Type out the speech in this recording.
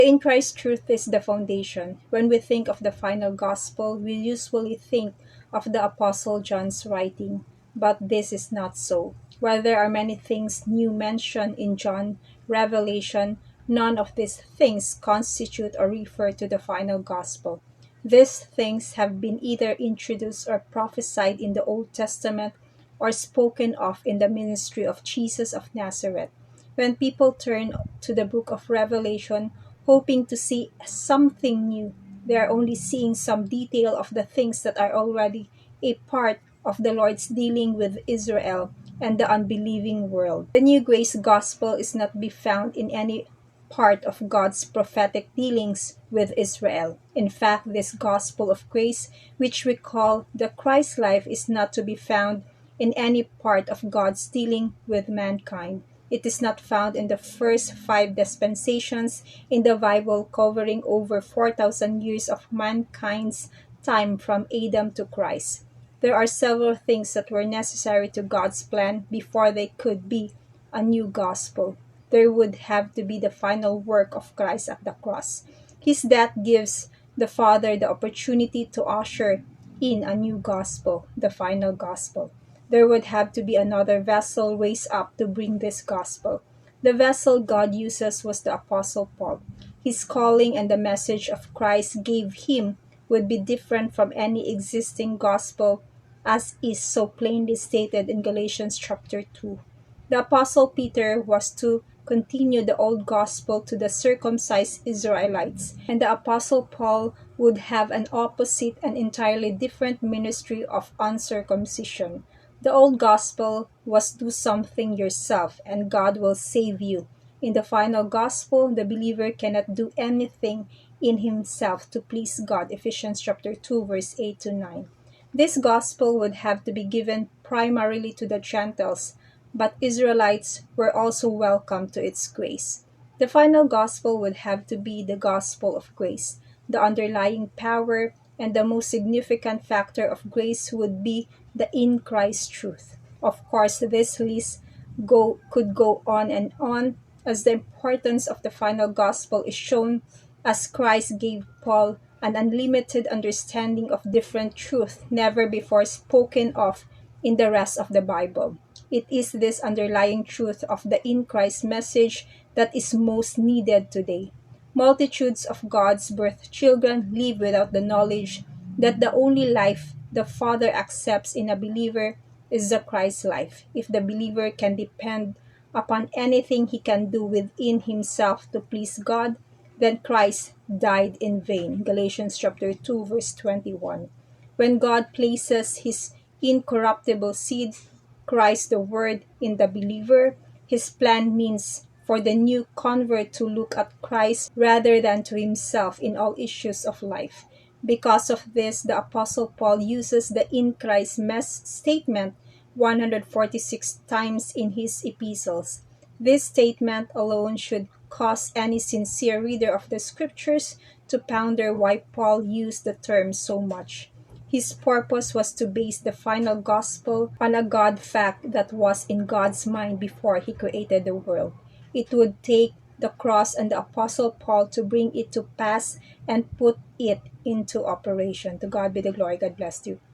The in Christ truth is the foundation. When we think of the final gospel, we usually think of the Apostle John's writing, but this is not so. While there are many things new mentioned in John Revelation, none of these things constitute or refer to the final gospel. These things have been either introduced or prophesied in the Old Testament or spoken of in the ministry of Jesus of Nazareth. When people turn to the book of Revelation hoping to see something new, they are only seeing some detail of the things that are already a part of the Lord's dealing with Israel and the unbelieving world. The new grace gospel is not be found in any part of God's prophetic dealings with Israel. In fact, this gospel of grace, which we call the Christ life, is not to be found in any part of God's dealing with mankind. It is not found in the first five dispensations in the Bible, covering over 4,000 years of mankind's time from Adam to Christ. There are several things that were necessary to God's plan before they could be a new gospel. There would have to be the final work of Christ at the cross. His death gives the Father the opportunity to usher in a new gospel, the final gospel. There would have to be another vessel raised up to bring this gospel. The vessel God uses was the Apostle Paul. His calling and the message of Christ gave him would be different from any existing gospel, as is so plainly stated in Galatians chapter 2. The Apostle Peter was to continue the old gospel to the circumcised Israelites, and the Apostle Paul would have an opposite and entirely different ministry of uncircumcision. The old gospel was do something yourself and God will save you. In the final gospel, the believer cannot do anything in himself to please God. Ephesians chapter 2 verse 8 to 9. This gospel would have to be given primarily to the Gentiles, but Israelites were also welcome to its grace. The final gospel would have to be the gospel of grace. The underlying power and the most significant factor of grace would be the in Christ truth. Of course, this list could go on and on, as the importance of the final gospel is shown as Christ gave Paul an unlimited understanding of different truth never before spoken of in the rest of the Bible. It is this underlying truth of the in Christ message that is most needed today. Multitudes of God's birth children live without the knowledge that the only life the Father accepts in a believer is the Christ life. If the believer can depend upon anything he can do within himself to please God, then Christ died in vain. Galatians chapter 2 verse 21. When God places his incorruptible seed, Christ the Word, in the believer, his plan means for the new convert to look at Christ rather than to himself in all issues of life. Because of this, the Apostle Paul uses the in Christ statement 146 times in his epistles. This statement alone should cause any sincere reader of the scriptures to ponder why Paul used the term so much. His purpose was to base the final gospel on a God fact that was in God's mind before he created the world. It would take the cross and the Apostle Paul to bring it to pass and put it into operation. To God be the glory. God bless you.